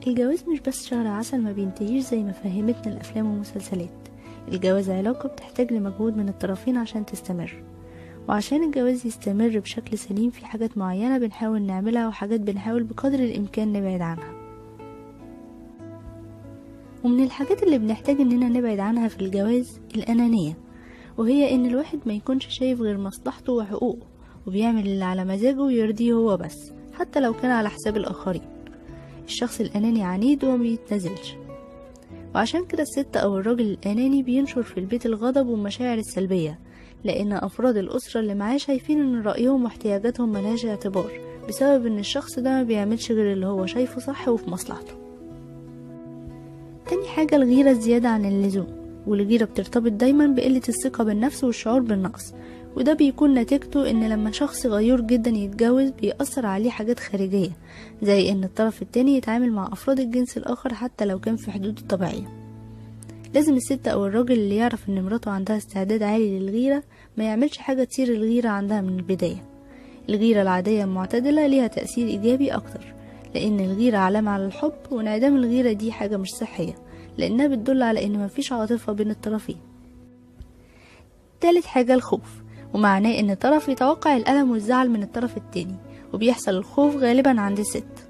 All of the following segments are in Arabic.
الجواز مش بس شهر عسل ما بينتهيش زي ما فهمتنا الأفلام والمسلسلات. الجواز علاقة بتحتاج لمجهود من الطرفين عشان تستمر، وعشان الجواز يستمر بشكل سليم في حاجات معينة بنحاول نعملها وحاجات بنحاول بقدر الإمكان نبعد عنها. ومن الحاجات اللي بنحتاج اننا نبعد عنها في الجواز الأنانية، وهي ان الواحد ما يكونش شايف غير مصلحته وحقوقه وبيعمل اللي على مزاجه ويرضيه هو بس، حتى لو كان على حساب الآخرين. الشخص الأناني عنيد وما بيتنزلش، وعشان كده الست أو الراجل الأناني بينشر في البيت الغضب والمشاعر السلبية، لأن أفراد الأسرة اللي معاه شايفين ان رأيهم واحتياجاتهم ملهاش اعتبار، بسبب ان الشخص ده ما بيعملش غير اللي هو شايفه صح وفي مصلحته. تاني حاجة الغيرة الزيادة عن اللزوم، والغيرة بترتبط دايما بقلة الثقة بالنفس والشعور بالنقص، وده بيكون نتيجته ان لما شخص غيور جدا يتجوز بيأثر عليه حاجات خارجية، زي ان الطرف التاني يتعامل مع افراد الجنس الاخر حتى لو كان في حدوده الطبيعية. لازم الست او الراجل اللي يعرف ان مراته عندها استعداد عالي للغيرة ما يعملش حاجة تثير الغيرة عندها من البداية. الغيرة العادية المعتدلة ليها تأثير ايجابي اكتر، لان الغيرة علامة على الحب، وانعدام الغيرة دي حاجة مش صحية، لانها بتدل على ان مفيش عاطفة بين الطرفين. تالت حاجة الخوف، ومعناه ان طرف يتوقع الألم والزعل من الطرف التاني، وبيحصل الخوف غالبا عند الست.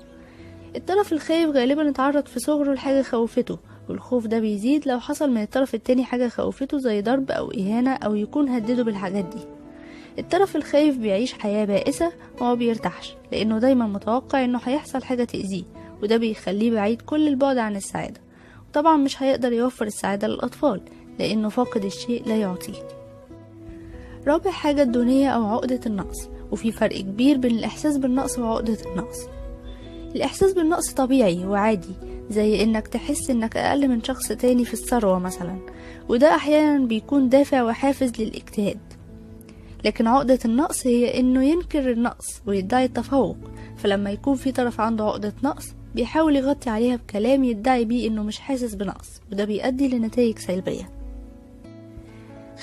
الطرف الخايف غالبا اتعرض في صغره لحاجة خوفته، والخوف ده بيزيد لو حصل من الطرف التاني حاجة خوفته زي ضرب او اهانة او يكون هدده بالحاجات دي. الطرف الخايف بيعيش حياة بائسة وما بيرتاحش، لانه دايما متوقع انه هيحصل حاجة تأذيه، وده بيخليه بعيد كل البعد عن السعادة، وطبعا مش هيقدر يوفر السعادة للأطفال لانه فاقد الشيء لا يعطيه. رابع حاجة الدونية أو عقدة النقص، وفي فرق كبير بين الإحساس بالنقص وعقدة النقص. الإحساس بالنقص طبيعي وعادي، زي إنك تحس إنك أقل من شخص تاني في الثروة مثلا، وده أحيانا بيكون دافع وحافز للاجتهاد. لكن عقدة النقص هي إنه ينكر النقص ويدعي التفوق، فلما يكون في طرف عنده عقدة نقص بيحاول يغطي عليها بكلام يدعي بيه إنه مش حاسس بنقص، وده بيؤدي لنتائج سلبية.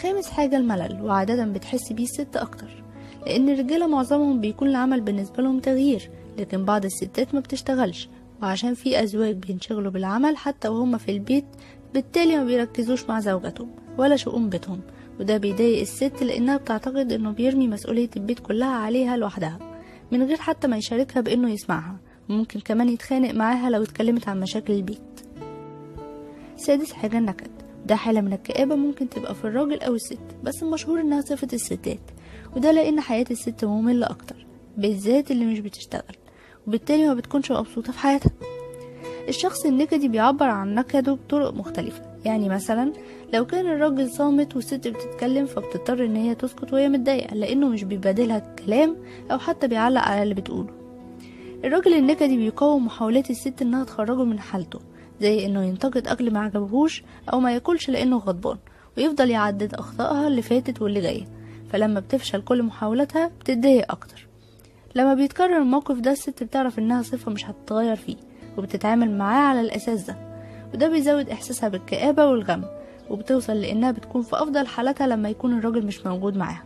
خامس حاجة الملل، وعادة بتحس بيه الست أكتر، لأن الرجالة معظمهم بيكون العمل بالنسبة لهم تغيير، لكن بعض الستات ما بتشتغلش، وعشان في أزواج بينشغلوا بالعمل حتى وهم في البيت، بالتالي ما بيركزوش مع زوجاتهم ولا شؤون بيتهم، وده بيضايق الست لأنها بتعتقد إنه بيرمي مسؤولية البيت كلها عليها لوحدها من غير حتى ما يشاركها بإنه يسمعها، وممكن كمان يتخانق معاها لو اتكلمت عن مشاكل البيت. سادس حاجة النكد، ده حالة من الكآبة ممكن تبقى في الراجل أو الست، بس المشهور إنها صفة الستات، وده لأن حياة الست مملة أكتر، بالذات اللي مش بتشتغل، وبالتالي ما بتكونش مبسوطة في حياتها. الشخص النكدي بيعبر عن نكده بطرق مختلفة، يعني مثلا لو كان الراجل صامت والست بتتكلم فبتضطر إن هي تسكت وهي متضايقة لأنه مش بيبادلها الكلام أو حتى بيعلق على اللي بتقوله. الراجل النكدي بيقاوم محاولات الست إنها تخرجه من حالته، زي انه ينتقد اكل ما عجبهوش او ما ياكلش لانه غضبان، ويفضل يعدد اخطائها اللي فاتت واللي جايه، فلما بتفشل كل محاولاتها بتتضايق اكتر. لما بيتكرر الموقف ده الست بتعرف انها صفة مش هتتغير فيه، وبتتعامل معاه على الاساس ده، وده بيزود احساسها بالكآبة والغم، وبتوصل لانها بتكون في افضل حالاتها لما يكون الراجل مش موجود معاها.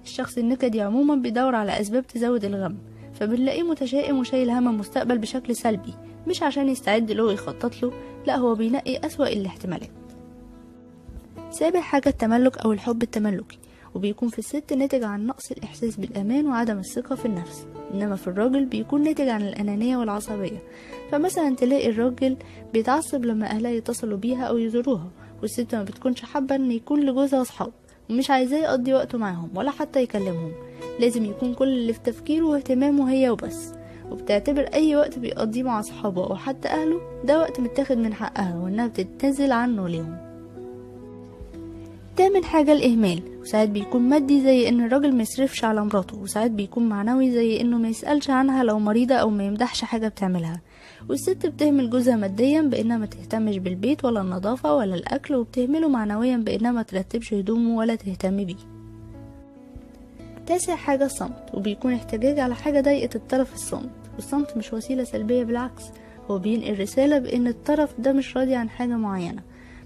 الشخص النكدي عموما بيدور على اسباب تزود الغم، فبنلاقيه متشائم وشايل هم المستقبل بشكل سلبي، مش عشان يستعد له ويخطط له، لا هو بينقي أسوأ الاحتمالات. سابع حاجة التملك أو الحب التملكي، وبيكون في الست ناتج عن نقص الإحساس بالأمان وعدم الثقة في النفس، إنما في الراجل بيكون ناتج عن الأنانية والعصبية. فمثلا تلاقي الراجل بيتعصب لما أهلها يتصلوا بيها أو يزوروها، والست ما بتكونش حابة إن يكون لجوزها أصحاب، ومش عايزاه يقضي وقته معاهم ولا حتى يكلمهم، لازم يكون كل اللي في تفكيره واهتمامه هي وبس، وبتعتبر اي وقت بيقضيه مع اصحابه او حتى اهله ده وقت متاخد من حقها وانها بتتنازل عنه ليهم. تامن حاجة الاهمال، وساعات بيكون مادي زي ان الراجل ما يصرفش على مراته، وساعات بيكون معنوي زي انه ما يسألش عنها لو مريضة او ما يمدحش حاجة بتعملها. والست بتهمل جوزها ماديا بانها ما تهتمش بالبيت ولا النظافة ولا الاكل، وبتهمله معنويا بانها ما ترتبش هدومه ولا تهتم بيه. تاسع حاجة الصمت، وبيكون احتجاج على حاجة ضايقت الطرف الصامت، والصمت مش وسيلة سلبية، بالعكس هو بينقل رسالة بان الطرف ده مش راضي عن حاجة معينة،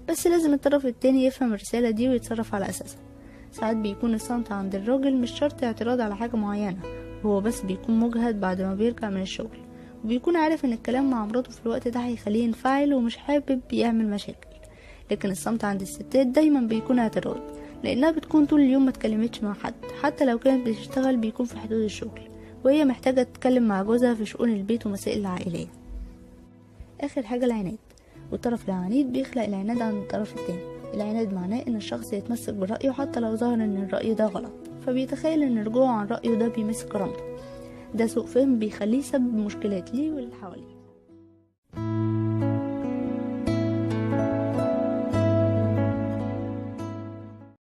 بس لازم الطرف التاني يفهم الرسالة دي ويتصرف على اساسها. ساعات بيكون الصمت عند الراجل مش شرط اعتراض على حاجة معينة، هو بس بيكون مجهد بعد ما بيرجع من الشغل، وبيكون عارف ان الكلام مع مراته في الوقت ده هيخليه ينفعل ومش حابب يعمل مشاكل. لكن الصمت عند الستات دايما بيكون اعتراض، لانها بتكون طول اليوم ما اتكلمتش مع حد، حتى لو كانت بتشتغل بيكون في حدود الشغل، وهي محتاجة تتكلم مع جوزها في شؤون البيت ومسائل العائلية. اخر حاجة العناد، والطرف العنيد بيخلق العناد عند الطرف التاني. العناد معناه ان الشخص يتمسك برأيه حتى لو ظهر ان الرأي ده غلط، فبيتخيل ان رجوعه عن رأيه ده بيمس كرامته. ده سوء فهم بيخليه يسبب مشكلات ليه واللي حواليه.